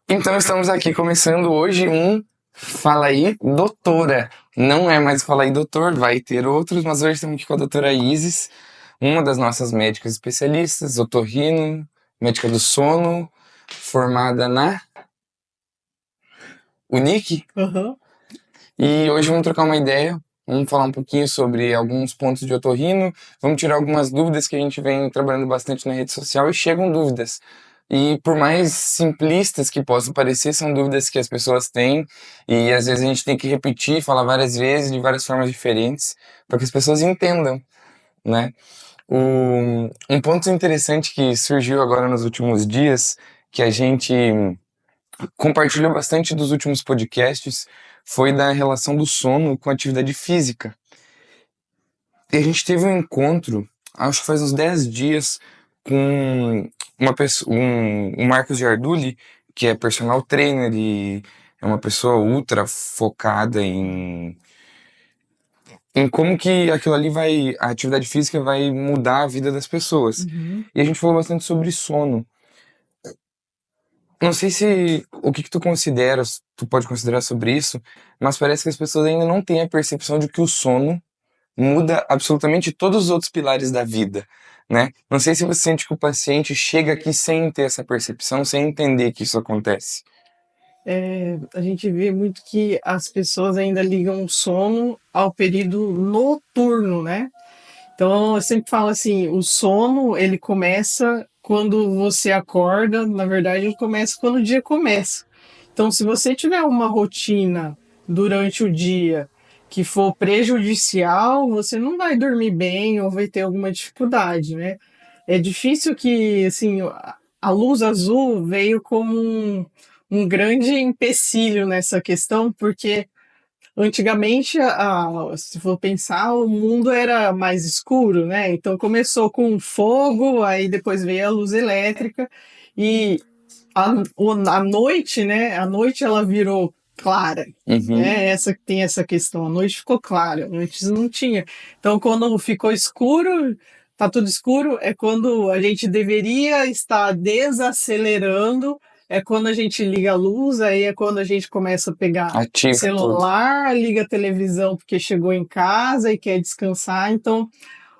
Então estamos aqui começando hoje um Fala aí, doutora. Não é mais Fala aí, doutor, vai ter outros, mas hoje estamos aqui com a doutora Isis, uma das nossas médicas especialistas, otorrino, médica do sono, formada na Unic. Aham. E hoje vamos trocar uma ideia, vamos falar um pouquinho sobre alguns pontos de otorrino, vamos tirar algumas dúvidas que a gente vem trabalhando bastante na rede social e chegam dúvidas. E por mais simplistas que possam parecer, são dúvidas que as pessoas têm e às vezes a gente tem que repetir, falar várias vezes, de várias formas diferentes, para que as pessoas entendam, né? Um ponto interessante que surgiu agora nos últimos dias, que a gente compartilhou bastante dos últimos podcasts, foi da relação do sono com a atividade física. E a gente teve um encontro, acho que faz uns 10 dias, com uma pessoa, o Marcos Giardulli, que é personal trainer e é uma pessoa ultra focada em como que aquilo ali vai, a atividade física vai mudar a vida das pessoas. Uhum. E a gente falou bastante sobre sono. Não sei se o que tu consideras, tu pode considerar sobre isso, mas parece que as pessoas ainda não têm a percepção de que o sono muda absolutamente todos os outros pilares da vida, né? Não sei se você sente que o paciente chega aqui sem ter essa percepção, sem entender que isso acontece. A gente vê muito que as pessoas ainda ligam o sono ao período noturno, né? Então, eu sempre falo assim, o sono, ele começa quando você acorda, na verdade, ele começa quando o dia começa. Então, se você tiver uma rotina durante o dia que for prejudicial, você não vai dormir bem ou vai ter alguma dificuldade, né? É difícil que, assim, a luz azul veio como um grande empecilho nessa questão, porque antigamente, se for pensar, o mundo era mais escuro, né? Então começou com fogo, aí depois veio a luz elétrica e a noite, né? A noite ela virou clara, Uhum. né? Essa tem essa questão. A noite ficou clara, antes não tinha. Então quando ficou escuro, tá tudo escuro, é quando a gente deveria estar desacelerando, é quando a gente liga a luz, aí é quando a gente começa a pegar Ativa tudo. celular, liga a televisão porque chegou em casa e quer descansar. Então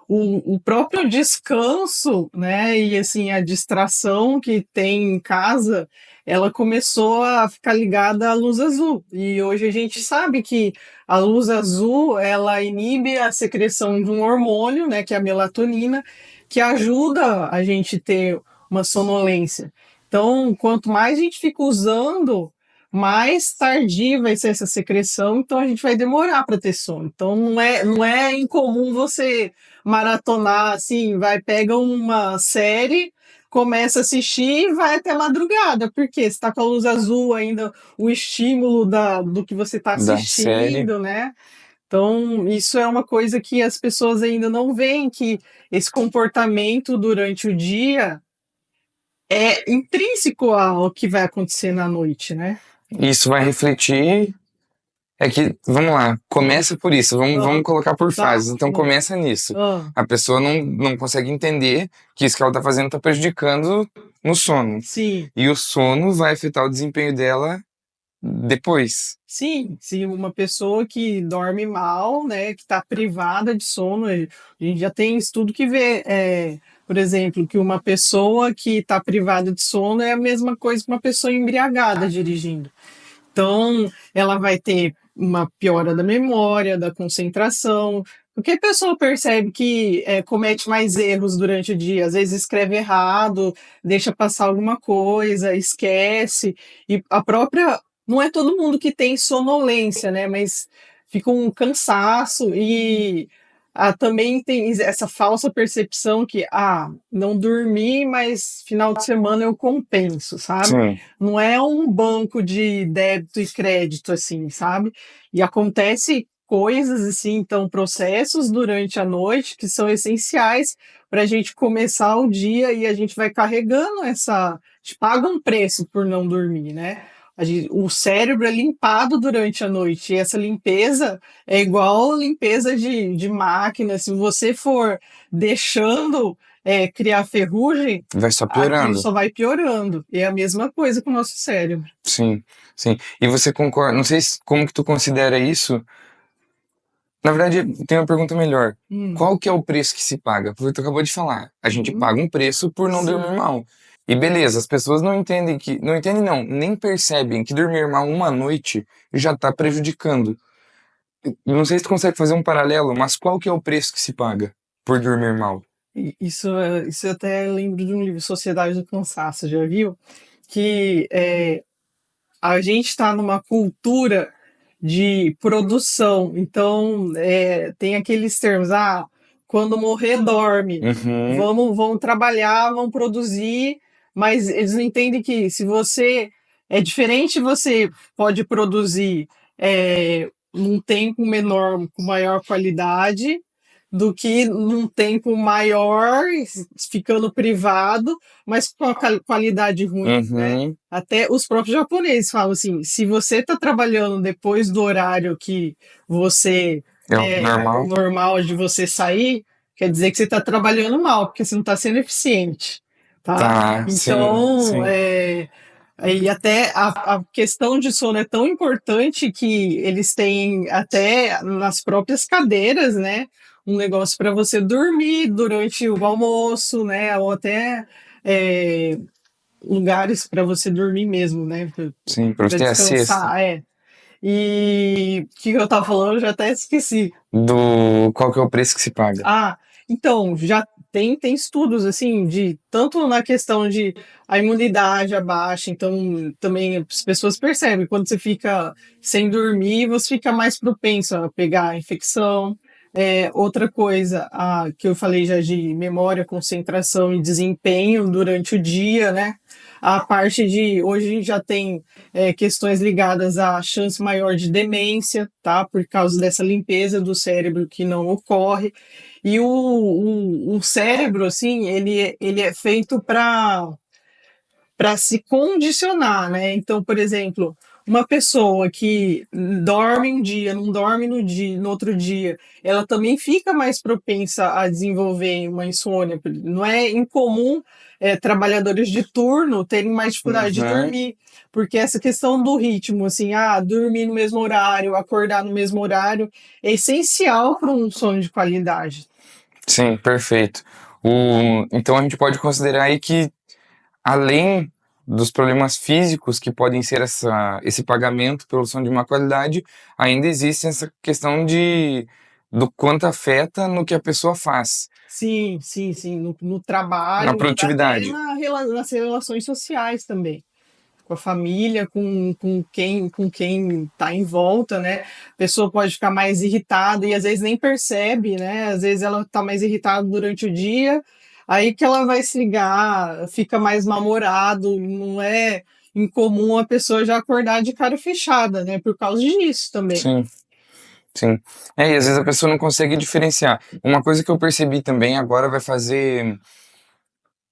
o próprio descanso, né, e assim, a distração que tem em casa, ela começou a ficar ligada à luz azul. E hoje a gente sabe que a luz azul, ela inibe a secreção de um hormônio, né, que é a melatonina, que ajuda a gente ter uma sonolência. Então, quanto mais a gente fica usando, mais tardia vai ser essa secreção, então a gente vai demorar para ter sono. Então, não é incomum você maratonar, assim, vai, pega uma série, começa a assistir e vai até madrugada, porque você está com a luz azul ainda, o estímulo do que você está Da série. assistindo, né? Então, isso é uma coisa que as pessoas ainda não veem, que esse comportamento durante o dia é intrínseco ao que vai acontecer na noite, né? Isso vai refletir. É que, vamos lá, começa por isso, vamos Ah, colocar por tá. fases. Então começa nisso. Ah, A pessoa não consegue entender que isso que ela tá fazendo tá prejudicando no sono. sim. E o sono vai afetar o desempenho dela depois. Sim, se uma pessoa que dorme mal, né, que está privada de sono, a gente já tem estudo que vê, por exemplo, que uma pessoa que está privada de sono é a mesma coisa que uma pessoa embriagada dirigindo. Então, ela vai ter uma piora da memória, da concentração, porque a pessoa percebe que comete mais erros durante o dia, às vezes escreve errado, deixa passar alguma coisa, esquece, e a própria. Não é todo mundo que tem sonolência, né? Mas fica um cansaço e também tem essa falsa percepção que, não dormi, mas final de semana eu compenso, sabe? Sim. Não é um banco de débito e crédito, assim, sabe? E acontece coisas assim, então processos durante a noite que são essenciais para a gente começar o dia e a gente vai carregando essa. A gente paga um preço por não dormir, né? O cérebro é limpado durante a noite e essa limpeza é igual limpeza de máquina. Se você for deixando criar ferrugem, Vai só aquilo piorando. só vai piorando. E é a mesma coisa com o nosso cérebro. Sim, sim. E você concorda, não sei como que tu considera isso. Na verdade, tem uma pergunta melhor. Hum, Qual que é o preço que se paga? Porque tu acabou de falar. A gente uhum, paga um preço por não sim. dormir mal. E beleza, as pessoas não entendem que, não entendem não, nem percebem que dormir mal uma noite já tá prejudicando. Não sei se tu consegue fazer um paralelo, mas qual que é o preço que se paga por dormir mal? Isso eu até lembro de um livro, Sociedade do Cansaço, já viu? Que a gente está numa cultura de produção. Então, tem aqueles termos, quando morrer, dorme. Uhum, Vamos trabalhar, vamos produzir, mas eles não entendem que se você é diferente, você pode produzir num tempo menor, com maior qualidade, do que num tempo maior, ficando privado, mas com a qualidade ruim, né? uhum, Até os próprios japoneses falam assim: se você está trabalhando depois do horário que você é o normal. normal de você sair, quer dizer que você está trabalhando mal, porque você não está sendo eficiente, tá? Tá, sim, Então, sim, e até a questão de sono é tão importante que eles têm até nas próprias cadeiras, né? Um negócio para você dormir durante o almoço, né? Ou até é, lugares para você dormir mesmo, né? sim, pra você Para ter a cesta descansar, E o que eu tava falando, eu já até esqueci. do qual que é o preço que se paga. Ah, então, já tem estudos, assim, de tanto na questão de a imunidade abaixa, então também as pessoas percebem, quando você fica sem dormir, você fica mais propenso a pegar infecção. Outra coisa, que eu falei já de memória, concentração e desempenho durante o dia, né? A parte de, hoje a gente já tem questões ligadas à chance maior de demência, tá? Por causa dessa limpeza do cérebro que não ocorre. E o cérebro, assim, ele é feito para se condicionar, né? Então, por exemplo, uma pessoa que dorme um dia, não dorme no outro dia, ela também fica mais propensa a desenvolver uma insônia. Não é incomum trabalhadores de turno terem mais dificuldade de Uhum. dormir, porque essa questão do ritmo, assim, dormir no mesmo horário, acordar no mesmo horário, é essencial para um sono de qualidade. Sim, perfeito. Então a gente pode considerar aí que, além dos problemas físicos que podem ser esse pagamento pelo som de má qualidade, ainda existe essa questão do quanto afeta no que a pessoa faz, Sim, sim, sim, no na trabalho, até produtividade. nas relações sociais também, com a família, com quem está em volta, né? A pessoa pode ficar mais irritada e às vezes nem percebe, né? Às vezes ela está mais irritada durante o dia, aí que ela vai se ligar, fica mais mal-humorado, não é incomum a pessoa já acordar de cara fechada, né? Por causa disso também. Sim, sim. E às vezes a pessoa não consegue diferenciar. Uma coisa que eu percebi também, agora vai fazer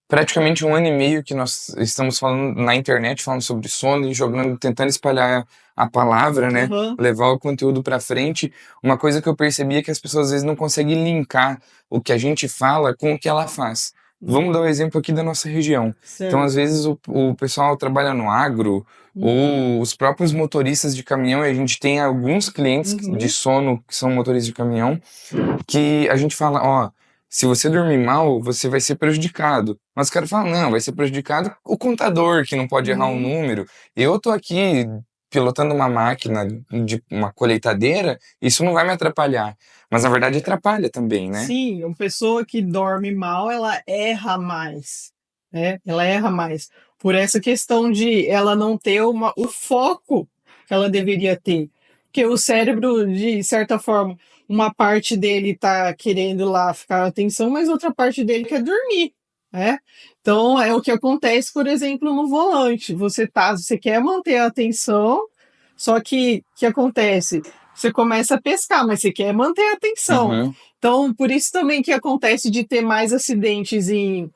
praticamente um ano e meio que nós estamos falando na internet, falando sobre sono e jogando, tentando espalhar a palavra, né? Aham. Levar o conteúdo para frente. Uma coisa que eu percebi é que as pessoas às vezes não conseguem linkar o que a gente fala com o que ela faz. Vamos dar o exemplo aqui da nossa região. Então, às Certo. vezes, o pessoal trabalha no agro, Uhum, ou os próprios motoristas de caminhão, e a gente tem alguns clientes de uhum, sono que são motoristas de caminhão, que a gente fala, ó, se você dormir mal, você vai ser prejudicado. Mas o cara fala, não, vai ser prejudicado o contador, que não pode errar um uhum. número. Eu tô aqui pilotando uma máquina de uma colheitadeira, isso não vai me atrapalhar. Mas na verdade atrapalha também, né? Sim, uma pessoa que dorme mal, ela erra mais, né? Ela erra mais. Por essa questão de ela não ter o foco que ela deveria ter. Porque o cérebro, de certa forma, uma parte dele tá querendo lá ficar atenção, mas outra parte dele quer dormir, né? Então, é o que acontece, por exemplo, no volante. Você quer manter a atenção, só que o que acontece? Você começa a pescar, mas você quer manter a atenção. Uhum. Então, por isso também que acontece de ter mais acidentes em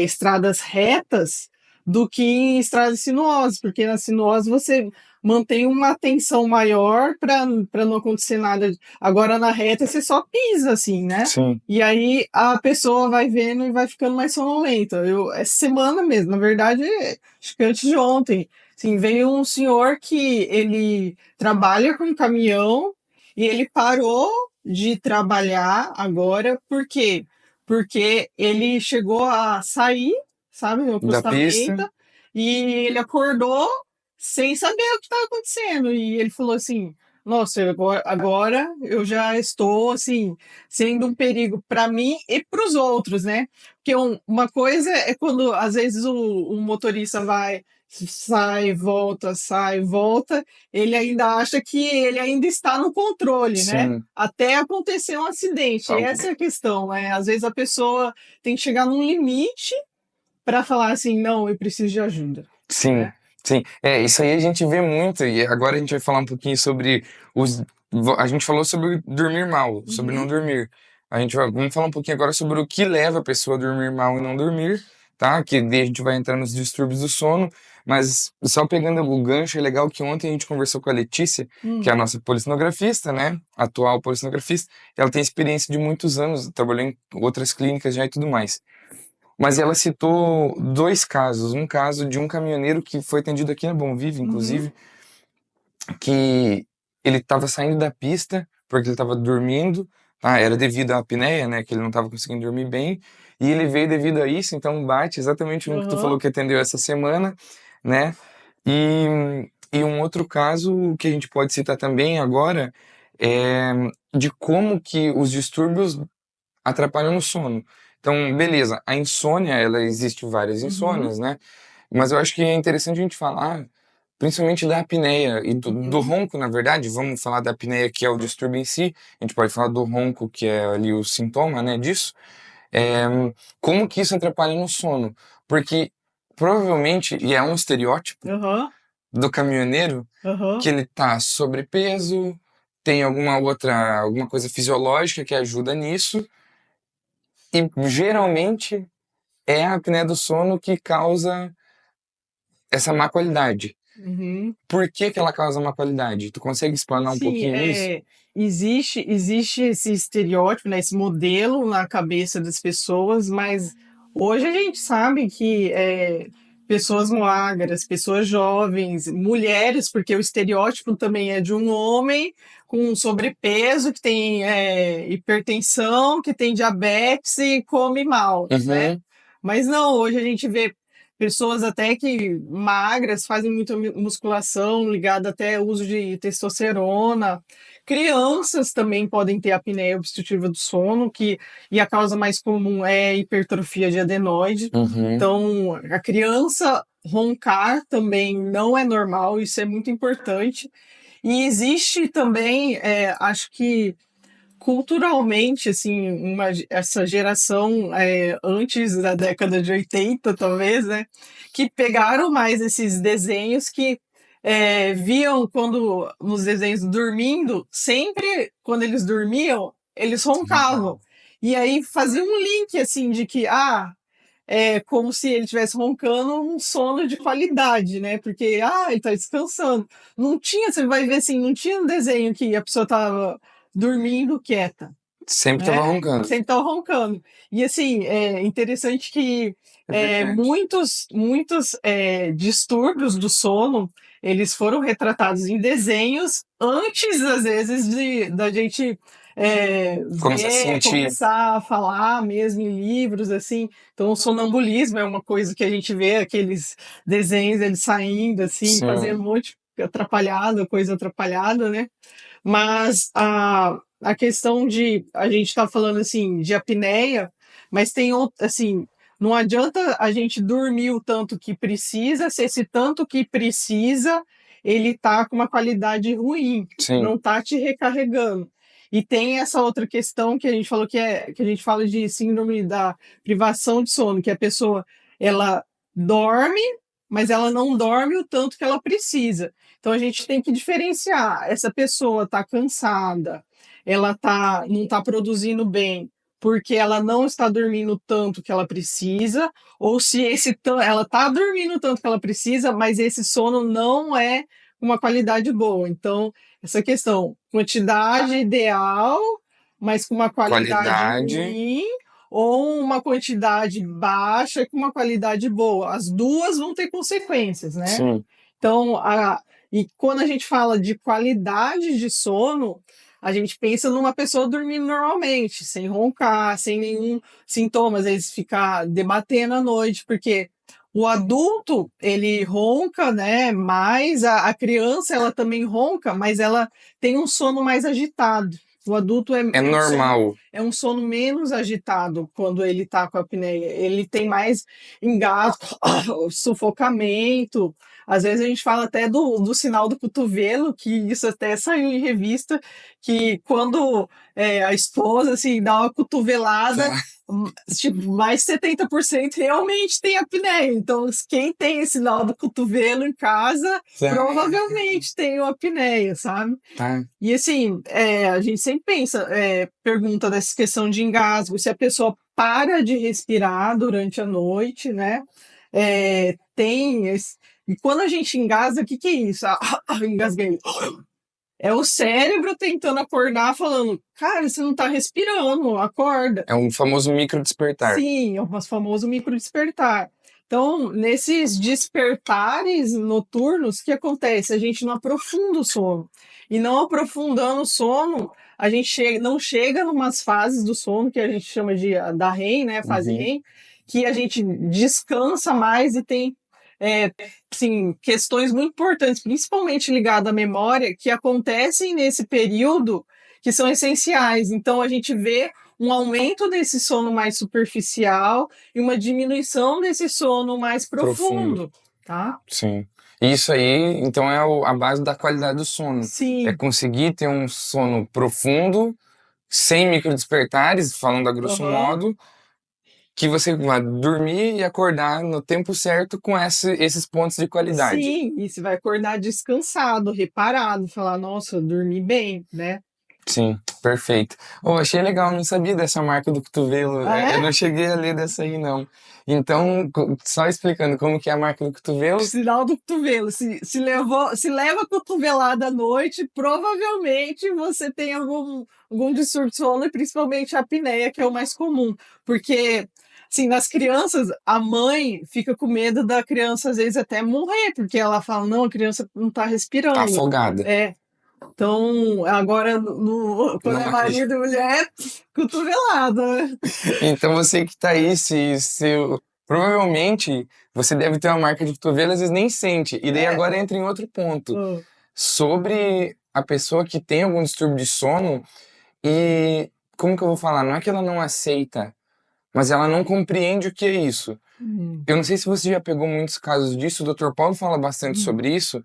estradas retas do que em estradas sinuosas, porque na sinuosa você mantém uma atenção maior para não acontecer nada. Agora na reta você só pisa assim, né? Sim, E aí a pessoa vai vendo e vai ficando mais sonolenta. Essa semana mesmo, na verdade, acho que antes de ontem, assim, veio um senhor que ele trabalha com caminhão e ele parou de trabalhar agora, por quê? Porque ele chegou a sair, sabe, no da pista. acostamento, e ele acordou sem saber o que estava acontecendo. E ele falou assim: Nossa, agora eu já estou assim sendo um perigo para mim e para os outros, né? Porque uma coisa é quando às vezes o motorista vai, sai, volta, ele ainda acha que ele ainda está no controle, né? Sim, Até acontecer um acidente. E algo- essa é a questão, né? Às vezes a pessoa tem que chegar num limite para falar assim, não, eu preciso de ajuda, sim, né? sim. É, isso aí a gente vê muito, e agora a gente vai falar um pouquinho sobre os. A gente falou sobre dormir mal, sobre não Uhum, dormir. Vamos falar um pouquinho agora sobre o que leva a pessoa a dormir mal e não dormir, tá? Que daí a gente vai entrar nos distúrbios do sono, mas só pegando o gancho, é legal que ontem a gente conversou com a Letícia, que é a hum, nossa policinografista, né? Atual policinografista. Ela tem experiência de muitos anos, trabalhou em outras clínicas já e tudo mais. Mas ela citou dois casos. Um caso de um caminhoneiro que foi atendido aqui na Bom Vive, uhum, inclusive, que ele estava saindo da pista porque ele estava dormindo, tá? Era devido à apneia, né? Que ele não estava conseguindo dormir bem. E ele veio devido a isso, então bate exatamente no que tu falou aham, que atendeu essa semana, né? E um outro caso que a gente pode citar também agora é de como que os distúrbios atrapalham no sono. Então, beleza, a insônia, ela existe várias uhum, insônias, né? Mas eu acho que é interessante a gente falar, principalmente da apneia e do uhum, ronco, na verdade. Vamos falar da apneia, que é o distúrbio em si. A gente pode falar do ronco, que é ali o sintoma, né, disso. É, como que isso atrapalha no sono? Porque provavelmente, e é um estereótipo aham, do caminhoneiro, que aham. ele tá sobrepeso, tem alguma coisa fisiológica que ajuda nisso, e geralmente é a apneia do sono que causa essa má qualidade. Uhum. Por que que ela causa má qualidade? Tu consegue explanar um Sim, pouquinho isso? existe esse estereótipo, né, esse modelo na cabeça das pessoas, mas hoje a gente sabe que pessoas magras, pessoas jovens, mulheres, porque o estereótipo também é de um homem com sobrepeso, que tem hipertensão, que tem diabetes e come mal, né? Uhum, Mas não, hoje a gente vê pessoas até que magras fazem muita musculação ligada até ao uso de testosterona. Crianças também podem ter apneia obstrutiva do sono, e a causa mais comum é hipertrofia de adenoide. uhum. Então, a criança roncar também não é normal, isso é muito importante. E existe também, acho que culturalmente, assim, essa geração antes da década de 80, talvez, né, que pegaram mais esses desenhos que viam quando nos desenhos dormindo, sempre quando eles dormiam, eles roncavam. E aí fazia um link assim de que é como se ele estivesse roncando um sono de qualidade, né? Porque, ele tá descansando. Não tinha, você vai ver assim, não tinha um desenho que a pessoa tava dormindo quieta, Sempre tava né? roncando. Sempre tava roncando. E assim, é interessante que É verdade. muitos distúrbios do sono, eles foram retratados em desenhos antes, às vezes, da gente Começa a ver, sentir. começar a falar mesmo em livros, assim. Então, o sonambulismo é uma coisa que a gente vê aqueles desenhos, eles saindo, assim, fazendo Sim, um monte de atrapalhada, coisa atrapalhada, né? Mas a questão de a gente está falando assim de apneia, mas tem outro, assim, não adianta a gente dormir o tanto que precisa, se esse tanto que precisa ele tá com uma qualidade ruim, sim. não tá te recarregando. E tem essa outra questão que a gente falou que a gente fala de síndrome da privação de sono, que a pessoa ela dorme, mas ela não dorme o tanto que ela precisa. Então a gente tem que diferenciar. Essa pessoa está cansada, ela não está produzindo bem, porque ela não está dormindo tanto que ela precisa, ou se ela está dormindo tanto que ela precisa, mas esse sono não é uma qualidade boa. Então, essa questão, quantidade ideal, mas com uma qualidade Qualidade, ruim, ou uma quantidade baixa com uma qualidade boa. As duas vão ter consequências, né? sim. Então, e quando a gente fala de qualidade de sono, a gente pensa numa pessoa dormindo normalmente, sem roncar, sem nenhum sintoma, às vezes ficar debatendo à noite, porque o adulto, ele ronca, né? Mas a criança, ela também ronca, mas ela tem um sono mais agitado. O adulto É normal. é um sono menos agitado quando ele está com a apneia. Ele tem mais engasgo, sufocamento. Às vezes a gente fala até do sinal do cotovelo, que isso até saiu em revista, que quando a esposa assim, dá uma cotovelada, tipo, mais 70% realmente tem apneia. Então, quem tem esse sinal do cotovelo em casa, Tá. provavelmente tem uma apneia, sabe? Tá. E assim, a gente sempre pensa, pergunta dessa questão de engasgo, se a pessoa para de respirar durante a noite, né? E quando a gente engasga, o que que é isso? Engasguei. É o cérebro tentando acordar, falando, cara, você não tá respirando, acorda. É um famoso micro despertar. Sim, é o famoso microdespertar. Então, nesses despertares noturnos, o que acontece? A gente não aprofunda o sono. E não aprofundando o sono, a gente não chega numas fases do sono que a gente chama da REM, né? Fase Uhum. REM, que a gente descansa mais e tem assim, questões muito importantes, principalmente ligadas à memória, que acontecem nesse período que são essenciais. Então, a gente vê um aumento desse sono mais superficial e uma diminuição desse sono mais Profundo. profundo, tá? Sim. Isso aí, então, é a base da qualidade do sono. É Sim. conseguir ter um sono profundo, sem micro despertares, falando a grosso Aham. modo, que você vai dormir e acordar no tempo certo com esses pontos de qualidade. Sim, e você vai acordar descansado, reparado, falar, nossa, eu dormi bem, né? Sim, perfeito. Oh, achei legal, não sabia dessa marca do cotovelo. Ah, Eu é? não cheguei a ler dessa aí, não. Então, só explicando como que é a marca do cotovelo. Sinal do cotovelo. Se leva a cotovelada à noite, provavelmente você tem algum distúrbio de sono, e principalmente a apneia, que é o mais comum. Porque, assim, nas crianças, a mãe fica com medo da criança, às vezes, até morrer, porque ela fala, não, a criança não tá Tá respirando. afogada. É. Então, agora, quando No é marido. marido e mulher, cotovelada, né? Então você que tá aí, provavelmente você deve ter uma marca de cotovelo, às vezes nem sente. E daí É. agora entra em outro ponto. Ah, Sobre a pessoa que tem algum distúrbio de sono e como que eu vou falar? Não é que ela não aceita, mas ela não compreende o que é isso. hum, Eu não sei se você já pegou muitos casos disso, o Dr. Paulo fala bastante hum, sobre isso,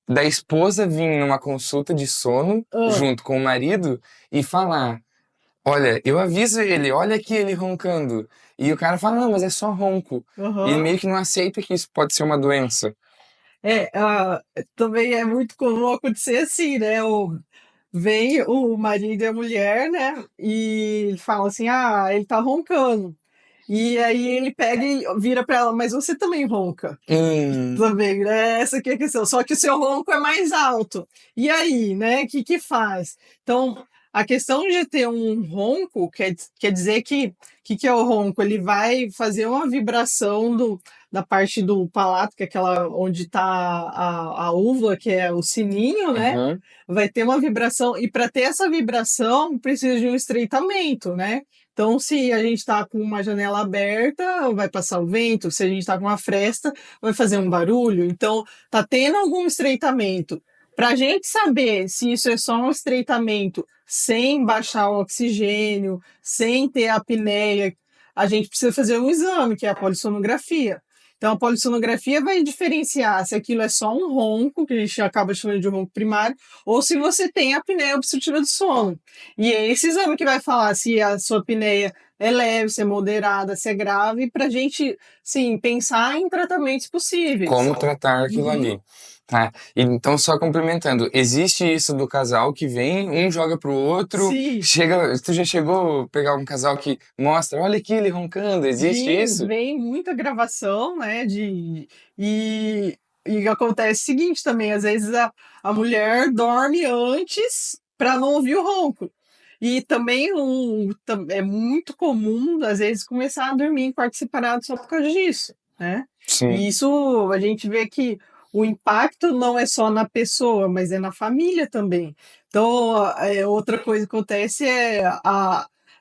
da esposa vir numa consulta de sono ah, junto com o marido e falar: olha, eu aviso ele, olha aqui ele roncando. E o cara fala: não, mas é só ronco. E ele aham. meio que não aceita que isso pode ser uma doença. Também é muito comum acontecer assim, né? Vem o marido e a mulher, né? E fala assim: ah, ele tá roncando. E aí ele pega e vira pra ela, mas você também ronca. Hum, Também, né? Essa aqui é a questão. Só que o seu ronco é mais alto. E aí, né? O que que faz? Então, a questão de ter um ronco quer dizer que é o ronco? Ele vai fazer uma vibração da parte do palato, que é aquela onde está a uva, que é o sininho, né? uhum, Vai ter uma vibração. E para ter essa vibração, precisa de um estreitamento, né? Então, se a gente está com uma janela aberta, vai passar o vento. Se a gente está com uma fresta, vai fazer um barulho. Então, tá tendo algum estreitamento. Para a gente saber se isso é só um estreitamento sem baixar o oxigênio, sem ter apneia, a gente precisa fazer um exame, que é a polissonografia. Então, a polissonografia vai diferenciar se aquilo é só um ronco, que a gente acaba chamando de ronco primário, ou se você tem apneia obstrutiva do sono. E é esse exame que vai falar se a sua apneia é leve, se é moderada, se é grave, para a gente, sim, pensar em tratamentos possíveis. Como tratar aquilo Uhum. ali. Tá. Então, só complementando, existe isso do casal que vem, um joga pro outro, Sim, chega, tu já chegou a pegar um casal que mostra, olha aqui ele roncando, existe sim, isso? vem muita gravação, né, e, e acontece o seguinte também, às vezes a mulher dorme antes para não ouvir o ronco. E também é muito comum, às vezes, começar a dormir em quarto separado só por causa disso, né? Sim, E isso a gente vê que o impacto não é só na pessoa, mas é na família também. Então, outra coisa que acontece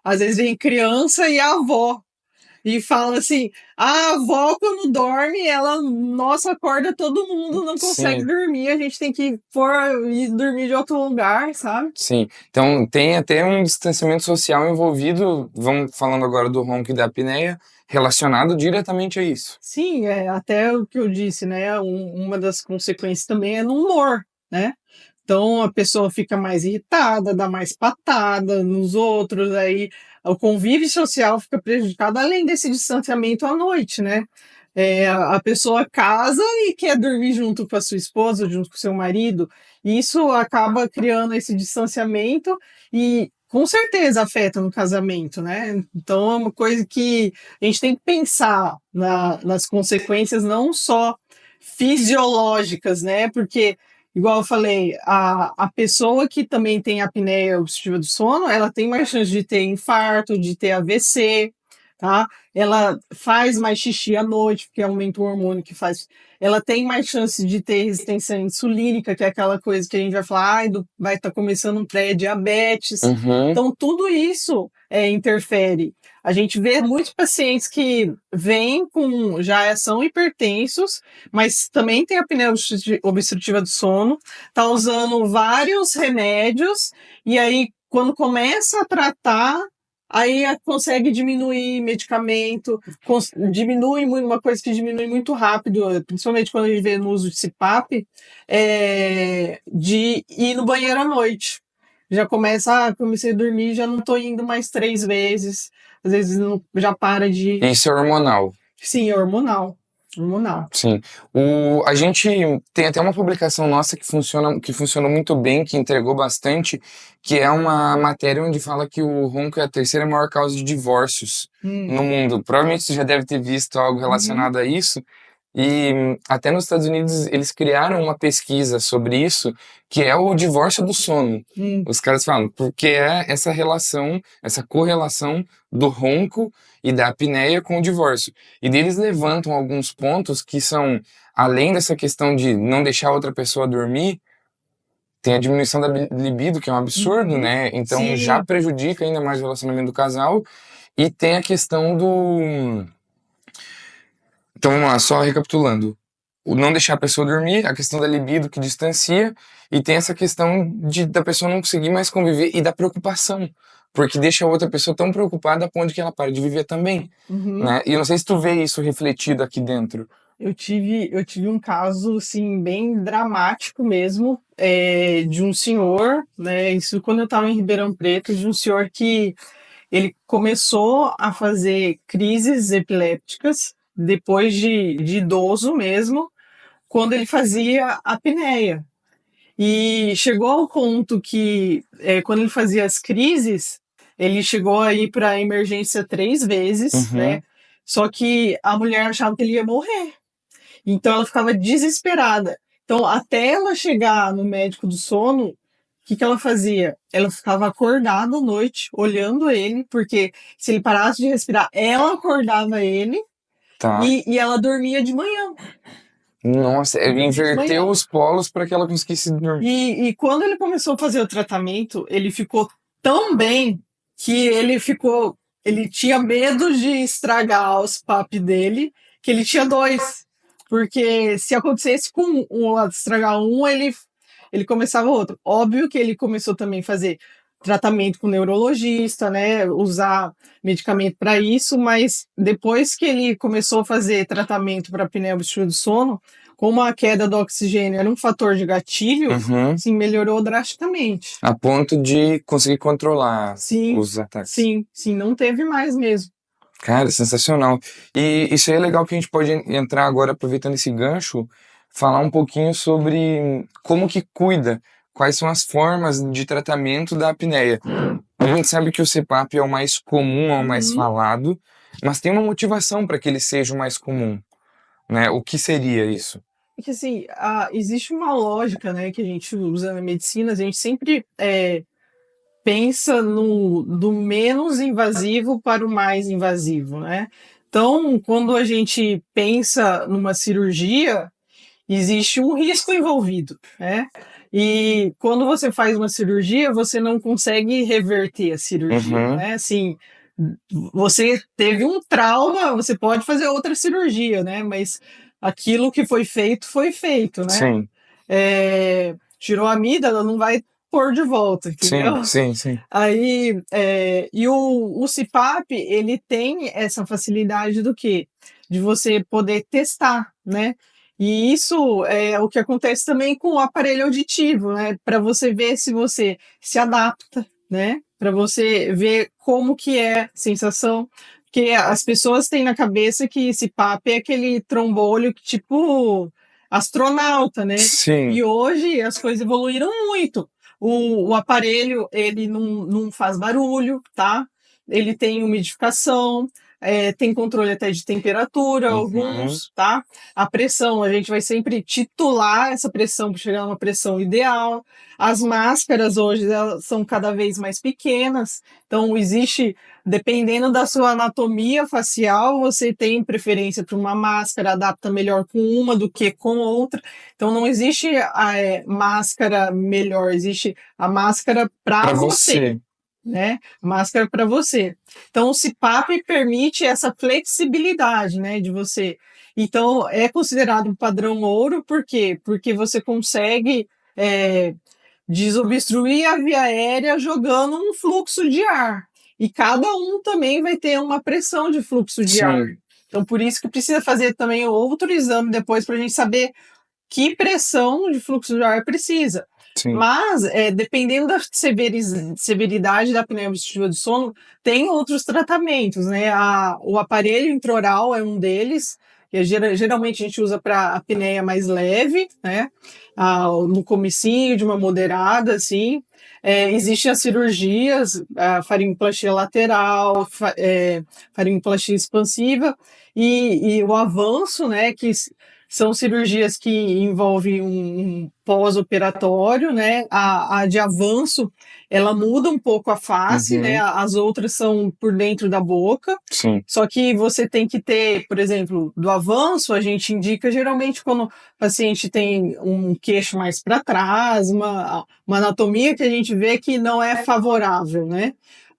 às vezes vem criança e a avó e fala assim: a avó, quando dorme, ela, nossa, acorda todo mundo, não consegue sim, dormir, a gente tem que ir dormir de outro lugar, sabe? sim. Então, tem até um distanciamento social envolvido, vamos falando agora do ronco e da apneia, relacionado diretamente a isso. Sim, até o que eu disse, né? Uma das consequências também é no humor, né? Então a pessoa fica mais irritada, dá mais patada nos outros, aí o convívio social fica prejudicado, além desse distanciamento à noite, né? A pessoa casa e quer dormir junto com a sua esposa, junto com o seu marido, e isso acaba criando esse distanciamento e com certeza afeta no casamento, né? Então é uma coisa que a gente tem que pensar nas consequências não só fisiológicas, né? Porque igual eu falei, a pessoa que também tem apneia obstrutiva do sono, ela tem mais chance de ter infarto, de ter AVC, tá? Ela faz mais xixi à noite, porque aumenta o hormônio que faz. Ela tem mais chance de ter resistência insulínica, que é aquela coisa que a gente vai falar, ai, vai estar começando um pré-diabetes. Uhum. Então, tudo isso interfere. A gente vê muitos pacientes que vêm com, já são hipertensos, mas também tem a apneia obstrutiva do sono, tá usando vários remédios, e aí, quando começa a tratar, aí consegue diminuir medicamento, diminui muito, uma coisa que diminui muito rápido, principalmente quando a gente vê no uso de CPAP, de ir no banheiro à noite. Já começa, comecei a dormir, já não tô indo mais 3 vezes, às vezes já para de. Isso é hormonal. Sim, é hormonal. Hormonal. Sim. A gente tem até uma publicação nossa que funcionou muito bem, que entregou bastante, que é uma matéria onde fala que o ronco é a terceira maior causa de divórcios Hum. no mundo. Provavelmente você já deve ter visto algo Uhum. relacionado a isso. E até nos Estados Unidos eles criaram uma pesquisa sobre isso, que é o divórcio do sono. Hum. Os caras falam, porque é essa relação, essa correlação do ronco e da apneia com o divórcio. E deles levantam alguns pontos que são, além dessa questão de não deixar outra pessoa dormir, tem a diminuição da libido, que é um absurdo, Uhum. né? Então já Sim. prejudica ainda mais o relacionamento do casal. E tem a questão do. Então vamos lá, só recapitulando. O não deixar a pessoa dormir, a questão da libido que distancia, e tem essa questão da pessoa não conseguir mais conviver e da preocupação, porque deixa a outra pessoa tão preocupada a ponto que ela para de viver também, Uhum. né? E eu não sei se tu vê isso refletido aqui dentro. Eu tive um caso, assim, bem dramático mesmo, de um senhor, né, isso quando eu estava em Ribeirão Preto, de um senhor que ele começou a fazer crises epilépticas depois de idoso mesmo, quando ele fazia apneia. E chegou ao ponto que, quando ele fazia as crises, ele chegou a ir para a emergência 3 vezes, né? Uhum, Só que a mulher achava que ele ia morrer. Então ela ficava desesperada. Então, até ela chegar no médico do sono, o que que ela fazia? Ela ficava acordada à noite, olhando ele, porque se ele parasse de respirar, ela acordava ele tá. e ela dormia de manhã. Nossa, ele Dormia de inverteu manhã. os polos para que ela conseguisse dormir. E quando ele começou a fazer o tratamento, ele ficou tão bem que ele tinha medo de estragar os PAP dele, que ele tinha dois. Porque se acontecesse com estragar um, ele começava outro. Óbvio que ele começou também a fazer tratamento com neurologista, né, usar medicamento para isso, mas depois que ele começou a fazer tratamento para apneia obstrutiva do sono, como a queda do oxigênio era um fator de gatilho, Uhum. sim, melhorou drasticamente. A ponto de conseguir controlar Sim, os ataques. sim, não teve mais mesmo. Cara, sensacional. E isso aí é legal que a gente pode entrar agora, aproveitando esse gancho, falar um pouquinho sobre como que cuida, quais são as formas de tratamento da apneia. A gente sabe que o CPAP é o mais comum, é o mais Uhum. falado, mas tem uma motivação para que ele seja o mais comum, né? O que seria isso? Porque assim, existe uma lógica, né, que a gente usa na medicina, a gente sempre pensa no do menos invasivo para o mais invasivo, né? Então, quando a gente pensa numa cirurgia, existe um risco envolvido, né? E quando você faz uma cirurgia, você não consegue reverter a cirurgia, Uhum, né? Assim, você teve um trauma, você pode fazer outra cirurgia, né? Mas aquilo que foi feito, né? sim, Tirou a amígdala, não vai pôr de volta, sim, entendeu? sim, sim. Aí, e o CPAP, ele tem essa facilidade do quê? De você poder testar, né? E isso é o que acontece também com o aparelho auditivo, né? Para você ver se você se adapta, né? Para você ver como que é a sensação. Porque as pessoas têm na cabeça que esse CPAP é aquele trombolho que, tipo astronauta, né? Sim, E hoje as coisas evoluíram muito. O aparelho, ele não faz barulho, tá? Ele tem umidificação, tem controle até de temperatura, uhum, alguns, tá? A pressão, a gente vai sempre titular essa pressão para chegar a uma pressão ideal. As máscaras hoje elas são cada vez mais pequenas, então existe, dependendo da sua anatomia facial, você tem preferência por uma máscara, adapta melhor com uma do que com outra. Então não existe máscara melhor, existe a máscara para para você, você. né? Máscara para você. Então o CPAP permite essa flexibilidade, né, de você. Então é considerado um padrão ouro, por quê? Porque você consegue desobstruir a via aérea jogando um fluxo de ar. E cada um também vai ter uma pressão de fluxo de ar. Sim, Então, por isso que precisa fazer também outro exame depois para a gente saber que pressão de fluxo de ar precisa. sim. Mas, dependendo da severidade da apneia obstrutiva do sono, tem outros tratamentos, né? O aparelho intraoral é um deles, que geralmente a gente usa para apneia mais leve, né? No comecinho de uma moderada, assim. Existem as cirurgias, a faringoplastia lateral, faringoplastia expansiva, e o avanço, né? Que são cirurgias que envolvem um pós-operatório, né? A de avanço, ela muda um pouco a face, né? Uhum, As outras são por dentro da boca. sim. Só que você tem que ter, por exemplo, do avanço, a gente indica geralmente quando o paciente tem um queixo mais para trás, uma anatomia que a gente vê que não é favorável, né?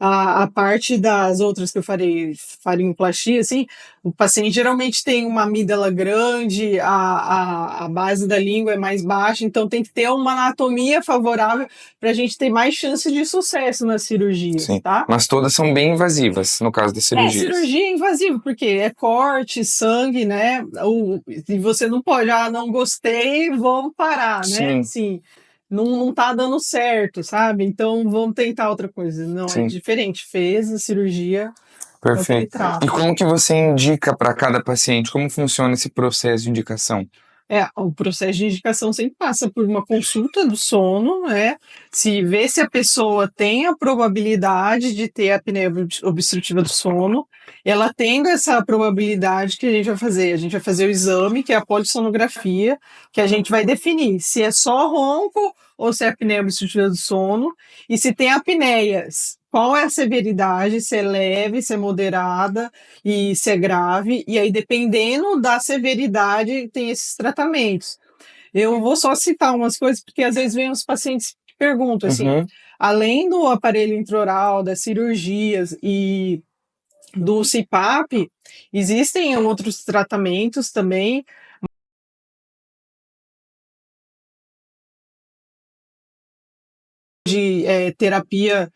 A parte das outras que eu farei, faringoplastia, assim, o paciente geralmente tem uma amígdala grande, a base da língua é mais baixa, então tem que ter uma anatomia favorável para a gente ter mais chance de sucesso nas cirurgias, Sim, tá? mas todas são bem invasivas no caso das cirurgias. Cirurgia invasiva, porque é corte, sangue, né? E você não pode, não gostei, vamos parar, né? Sim, Assim, não tá dando certo, sabe? Então vamos tentar outra coisa. Não, é sim, diferente. Fez a cirurgia, é o que ele perfeito. E trata. como que você indica para cada paciente? Como funciona esse processo de indicação? O processo de indicação sempre passa por uma consulta do sono, né? Se vê se a pessoa tem a probabilidade de ter apneia obstrutiva do sono. Ela tendo essa probabilidade, que a gente vai fazer? A gente vai fazer o exame, que é a polissonografia, que a gente vai definir se é só ronco ou se é apneia obstrutiva do sono, e se tem apneias. Qual é a severidade, se é leve, se é moderada, e se é grave, e aí dependendo da severidade tem esses tratamentos. Eu vou só citar umas coisas, porque às vezes vem os pacientes que perguntam assim, Uhum, além do aparelho intraoral, das cirurgias e do CPAP, existem outros tratamentos também de terapia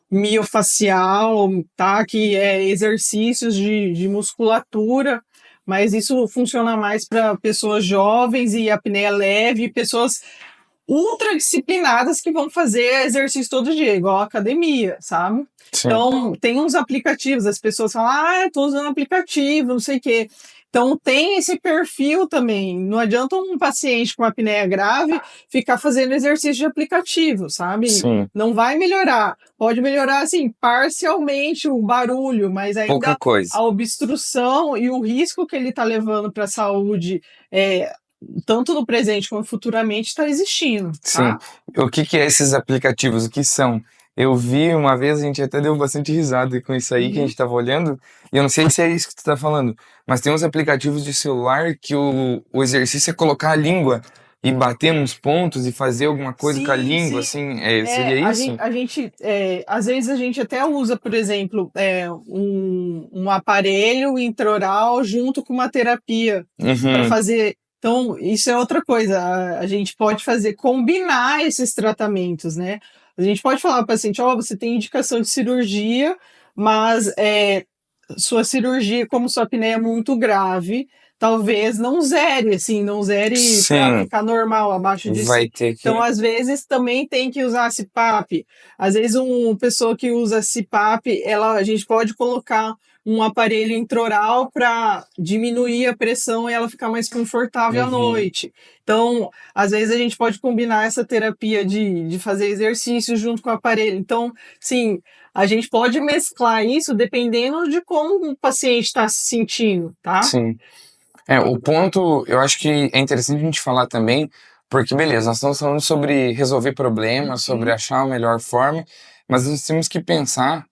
miofacial, tá? Que é exercícios de musculatura mas isso funciona mais para pessoas jovens e apneia leve, pessoas ultra disciplinadas que vão fazer exercício todo dia, igual a academia, sabe? Sim, Então, tem uns aplicativos, as pessoas falam, eu tô usando aplicativo, não sei o quê. Então, tem esse perfil também. Não adianta um paciente com apneia grave ficar fazendo exercício de aplicativo, sabe? sim. Não vai melhorar. Pode melhorar, assim, parcialmente o barulho, mas Pouca ainda coisa. a obstrução e o risco que ele está levando para a saúde é, tanto no presente como futuramente, está existindo, Sim. tá? O que que é esses aplicativos? O que são? Eu vi uma vez, a gente até deu bastante risada com isso aí que a Uhum. gente tava olhando, e eu não sei se é isso que tu tá falando, mas tem uns aplicativos de celular que o exercício é colocar a língua e bater nos pontos e fazer alguma coisa com a Sim, língua, sim. assim, É, seria isso? às vezes a gente até usa, por exemplo, um aparelho intraoral junto com uma terapia para Uhum, fazer. Então, isso é outra coisa. A gente pode fazer, combinar esses tratamentos, né? A gente pode falar para o paciente, você tem indicação de cirurgia, mas sua cirurgia, como sua apneia é muito grave, talvez não zere, assim, não zere para sim, ficar normal, abaixo de vai 100. ter Então, que. às vezes, também tem que usar CPAP. Às vezes, uma pessoa que usa CPAP, a gente pode colocar um aparelho intraoral para diminuir a pressão e ela ficar mais confortável à Uhum, noite. Então, às vezes, a gente pode combinar essa terapia de fazer exercício junto com o aparelho. Então, sim, a gente pode mesclar isso dependendo de como o paciente está se sentindo, tá? sim. O ponto, eu acho que é interessante a gente falar também, porque beleza, nós estamos falando sobre resolver problemas, sobre Uhum. achar a melhor forma, mas nós temos que pensar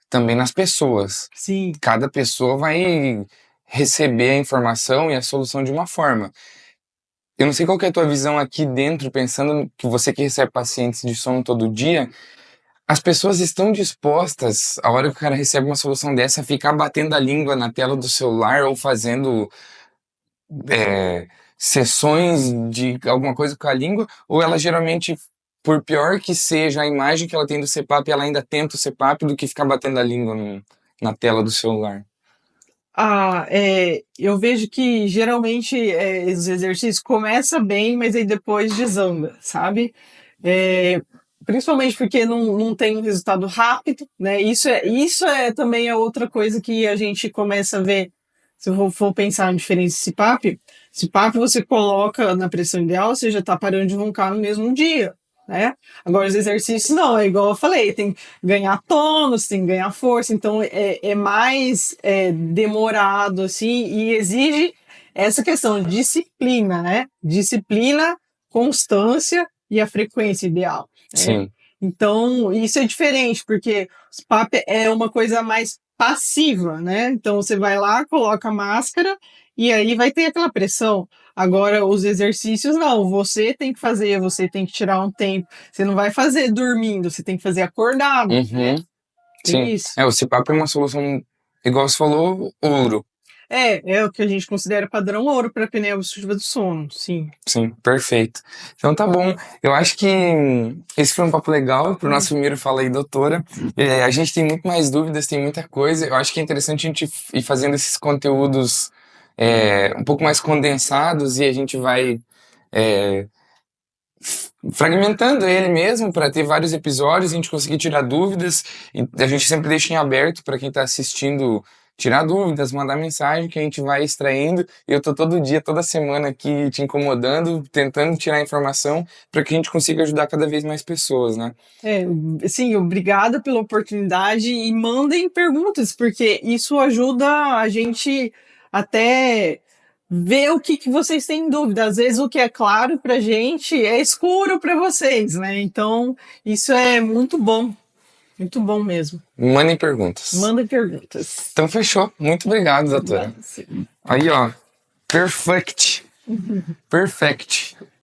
também nas pessoas. Sim. Cada pessoa vai receber a informação e a solução de uma forma. Eu não sei qual que é a tua visão aqui dentro, pensando que você que recebe pacientes de sono todo dia, as pessoas estão dispostas, a hora que o cara recebe uma solução dessa, a ficar batendo a língua na tela do celular ou fazendo é, sessões de alguma coisa com a língua, ou ela geralmente, por pior que seja a imagem que ela tem do CPAP, ela ainda tenta o CPAP do que ficar batendo a língua na tela do celular. Eu vejo que geralmente os exercícios começa bem, mas aí depois desanda, sabe? É, Principalmente porque não tem um resultado rápido, né? Isso é também a outra coisa que a gente começa a ver. Se eu for pensar em diferença de CPAP você coloca na pressão ideal, você já está parando de roncar no mesmo dia, né? Agora, os exercícios não, é igual eu falei, tem que ganhar tônus, tem que ganhar força, então é mais demorado, assim, e exige essa questão de disciplina, né? Disciplina, constância e a frequência ideal, né? Sim. Então, isso é diferente, porque o PAP é uma coisa mais passiva, né? Então, você vai lá, coloca a máscara e aí vai ter aquela pressão. Agora, os exercícios, não, você tem que fazer, você tem que tirar um tempo. Você não vai fazer dormindo, você tem que fazer acordado, né? Uhum. Tem Sim. isso. O CPAP é uma solução, igual você falou, ouro. É o que a gente considera padrão ouro para pneu obstrutiva do sono, sim. Sim, perfeito. Então tá bom. Eu acho que esse foi um papo legal pro nosso Hum. primeiro Fala aí, doutora. A gente tem muito mais dúvidas, tem muita coisa. Eu acho que é interessante a gente ir fazendo esses conteúdos um pouco mais condensados e a gente vai é, fragmentando ele mesmo para ter vários episódios, a gente conseguir tirar dúvidas. E a gente sempre deixa em aberto para quem está assistindo tirar dúvidas, mandar mensagem que a gente vai extraindo. E eu tô todo dia, toda semana aqui te incomodando, tentando tirar informação para que a gente consiga ajudar cada vez mais pessoas, né? É, sim, obrigada pela oportunidade e mandem perguntas, porque isso ajuda a gente até ver o que vocês têm dúvida. Às vezes o que é claro para gente é escuro para vocês, né? Então, isso é muito bom mesmo. Mandem perguntas. Mandem perguntas. Então fechou. Muito obrigado, doutora. Obrigada, sim. Aí, ó. Perfect. Perfect.